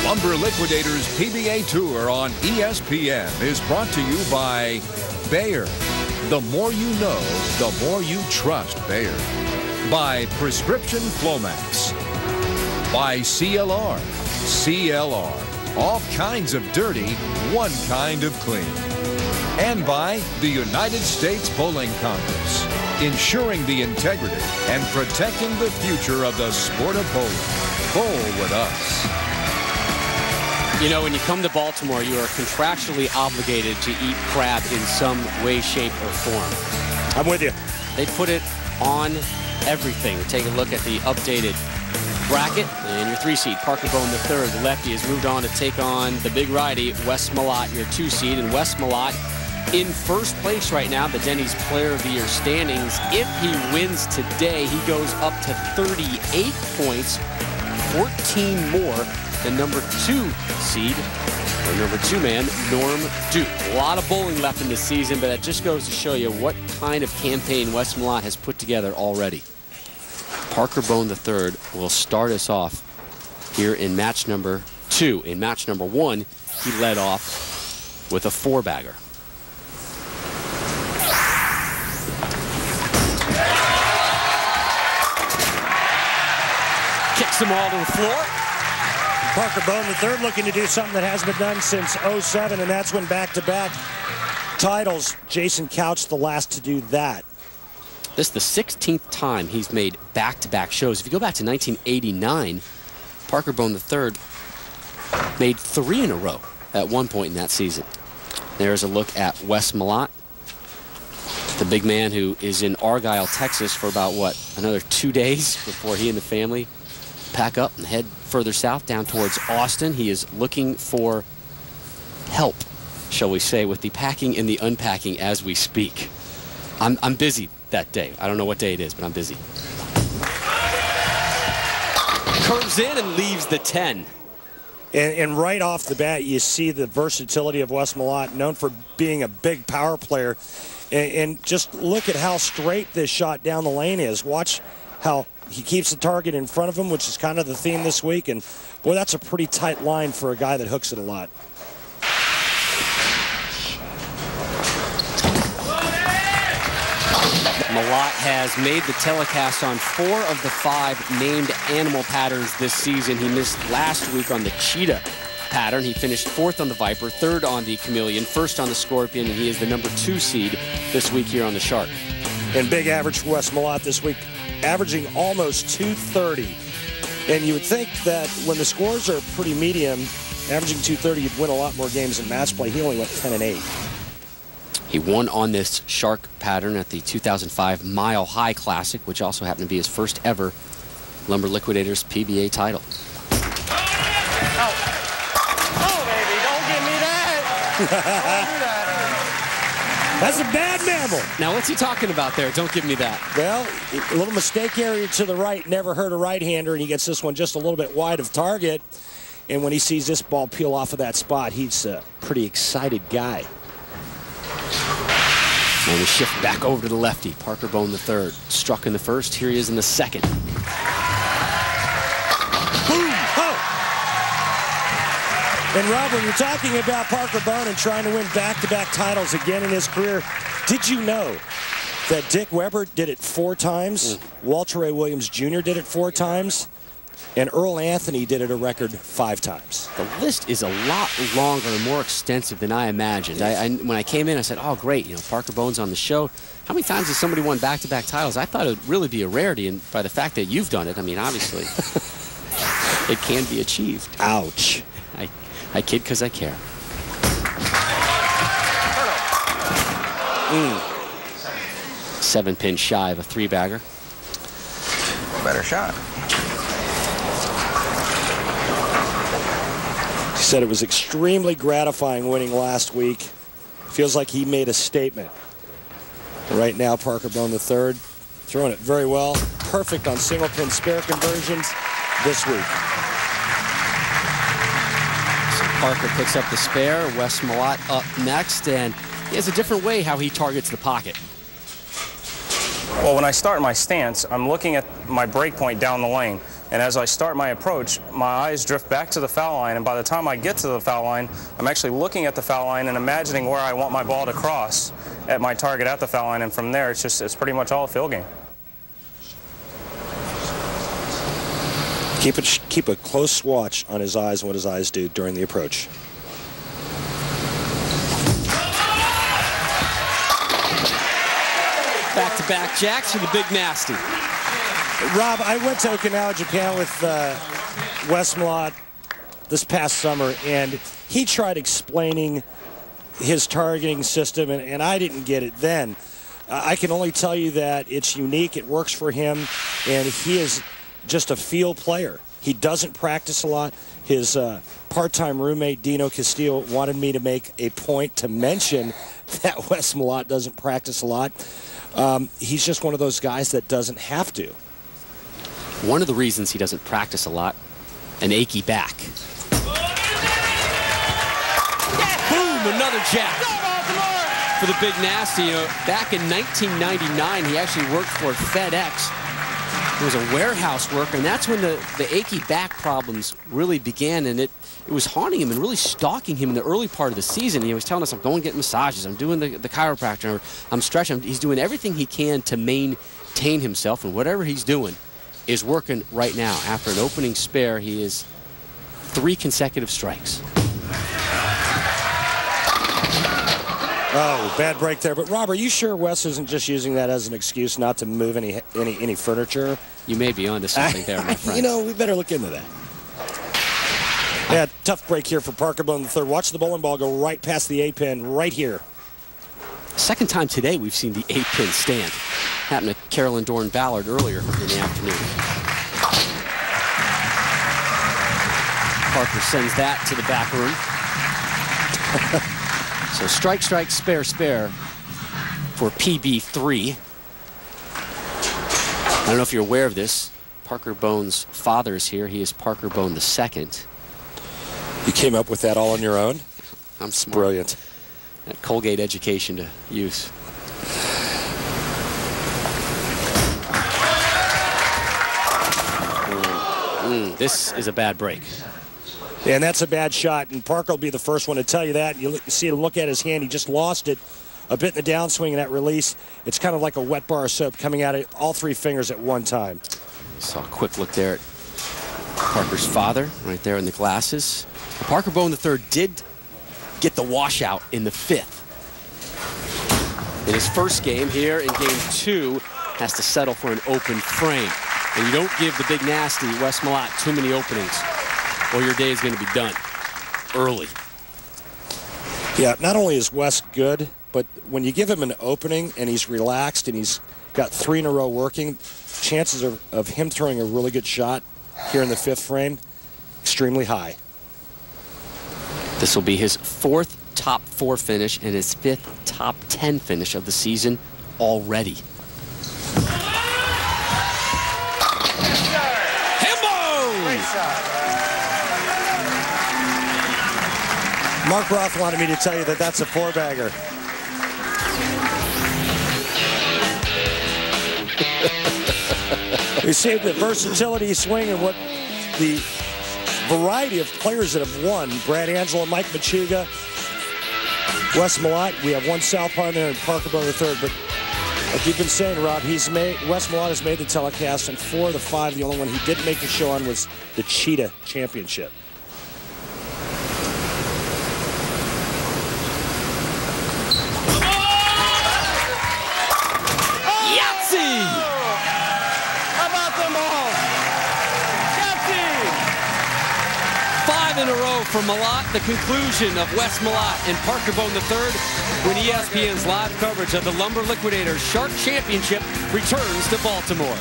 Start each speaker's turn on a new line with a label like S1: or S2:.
S1: Lumber Liquidators PBA Tour on ESPN is brought to you by Bayer. The more you know, the more you trust Bayer. By Prescription Flomax. By CLR. CLR. All kinds of dirty, one kind of clean. And by the United States Bowling Congress, ensuring the integrity and protecting the future of the sport of bowling. Bowl with us.
S2: You know, when you come to Baltimore, you are contractually obligated to eat crab in some way, shape, or form.
S3: I'm with you.
S2: They put it on everything. Take a look at the updated bracket. And your 3 seed, Parker Bone III, the lefty, has moved on to take on the big righty, Wes Malott, your 2 seed. And Wes Malott in first place right now, the Denny's Player of the Year standings. If he wins today, he goes up to 38 points, 14 more than number 2 seed, or number 2 man, Norm Duke. A lot of bowling left in this season, but that just goes to show you what kind of campaign Wes Malott has put together already. Parker Bone III will start us off here in match number 2. In match number 1, he led off with a 4-bagger. Kicks them all to the floor.
S3: Parker Bone III looking to do something that hasn't been done since '07, and that's when back-to-back titles. Jason Couch the last to do that.
S2: This is the 16th time he's made back-to-back shows. If you go back to 1989, Parker Bone III made 3 in a row at one point in that season. There's a look at Wes Malott, the big man who is in Argyle, Texas for about, what, another 2 days before he and the family pack up and head further south down towards Austin. He is looking for help, shall we say, with the packing and the unpacking as we speak. I'm busy that day. I don't know what day it is, but I'm busy. Curves in and leaves the 10.
S3: And right off the bat, you see the versatility of Wes Malott, known for being a big power player. And just look at how straight this shot down the lane is. Watch how he keeps the target in front of him, which is kind of the theme this week. And, boy, that's a pretty tight line for a guy that hooks it a lot.
S2: Malott has made the telecast on 4 of the 5 named animal patterns this season. He missed last week on the cheetah pattern. He finished 4th on the viper, 3rd on the chameleon, 1st on the scorpion, and he is the number 2 seed this week here on the shark.
S3: And big average for Wes Malott this week, averaging almost 230. And you would think that when the scores are pretty medium, averaging 230, you'd win a lot more games in match play. He only went 10-8.
S2: He won on this shark pattern at the 2005 Mile High Classic, which also happened to be his first ever Lumber Liquidators PBA title.
S4: Oh, baby, don't give me that. Don't do that.
S3: That's a bad mammal.
S2: Now, what's he talking about there? Don't give me that.
S3: Well, a little mistake area to the right. Never hurt a right-hander, and he gets this one just a little bit wide of target. And when he sees this ball peel off of that spot, he's a pretty excited guy.
S2: And we shift back over to the lefty, Parker Bone III. Struck in the first. Here he is in the second.
S3: Boom! Oh! And Rob, when you're talking about Parker Bone and trying to win back-to-back titles again in his career, did you know that Dick Weber did it 4 times, Walter Ray Williams Jr. did it 4 times, and Earl Anthony did it a record 5 times?
S2: The list is a lot longer and more extensive than I imagined. When I came in, I said, oh, great, you know, Parker Bone's on the show. How many times has somebody won back-to-back titles? I thought it would really be a rarity, and by the fact that you've done it, I mean, obviously, it can be achieved.
S3: Ouch.
S2: I kid because I care. 7 pins shy of a 3-bagger.
S4: Better shot.
S3: He said it was extremely gratifying winning last week. Feels like he made a statement. Right now, Parker Bone III throwing it very well. Perfect on single pin spare conversions this week.
S2: Parker picks up the spare. Wes Malott up next, and he has a different way how he targets the pocket.
S5: Well, when I start my stance, I'm looking at my break point down the lane. And as I start my approach, my eyes drift back to the foul line, and by the time I get to the foul line, I'm actually looking at the foul line and imagining where I want my ball to cross at my target at the foul line, and from there it's pretty much all a field game.
S3: Keep a close watch on his eyes and what his eyes do during the approach.
S2: Back-to-back jacks for the big nasty.
S3: Rob, I went to Okinawa, Japan with Wes Malott this past summer, and he tried explaining his targeting system, and I didn't get it then. I can only tell you that it's unique, it works for him, and he is just a field player. He doesn't practice a lot. His part-time roommate, Dino Castillo, wanted me to make a point to mention that Wes Malott doesn't practice a lot. He's just one of those guys that doesn't have to.
S2: One of the reasons he doesn't practice a lot, an achy back. Boom, another jack for the big nasty. You know, back in 1999, he actually worked for FedEx. He was a warehouse worker, and that's when the achy back problems really began, and it was haunting him and really stalking him in the early part of the season. He was telling us, I'm going to get massages, I'm doing the chiropractor, I'm stretching. He's doing everything he can to maintain himself, and whatever he's doing is working right now. After an opening spare, he is 3 consecutive strikes.
S3: Oh, bad break there. But, Rob, are you sure Wes isn't just using that as an excuse not to move any furniture?
S2: You may be onto something there, my friend.
S3: You know, we better look into that. Yeah, tough break here for Parker Bone III. Watch the bowling ball go right past the A-pin right here.
S2: Second time today we've seen the 8-pin stand. Happened to Carolyn Dorn-Ballard earlier in the afternoon. Parker sends that to the back room. So strike, strike, spare, spare for PB3. I don't know if you're aware of this. Parker Bone's father is here. He is Parker Bone II.
S3: You came up with that all on your own?
S2: I'm smart.
S3: Brilliant.
S2: That Colgate education to use. This is a bad break.
S3: And that's a bad shot, and Parker will be the first one to tell you that. You see him look at his hand. He just lost it a bit in the downswing, and that release, it's kind of like a wet bar of soap coming out of all 3 fingers at one time.
S2: Saw a quick look there at Parker's father right there in the glasses. Parker Bone III did get the washout in the 5th. In his first game here in game 2, has to settle for an open frame. And you don't give the big nasty, Wes Malott, too many openings, or your day is going to be done early.
S3: Yeah, not only is Wes good, but when you give him an opening and he's relaxed and he's got 3 in a row working, chances of him throwing a really good shot here in the 5th frame, extremely high.
S2: This will be his 4th top 4 finish and his 5th top 10 finish of the season already.
S3: Mark Roth wanted me to tell you that that's a 4-bagger. You see the versatility swing and what the variety of players that have won. Brad Angelo, Mike Machuga, Wes Malott. We have one southpaw there and Parker Bone III. But like you've been saying, Rob, Wes Malott has made the telecast, and 4 of the 5, the only one he didn't make the show on was the Cheetah Championship.
S2: In a row for Malott, the conclusion of Wes Malott and Parker Bone III when ESPN's live coverage of the Lumber Liquidators Shark Championship returns to Baltimore.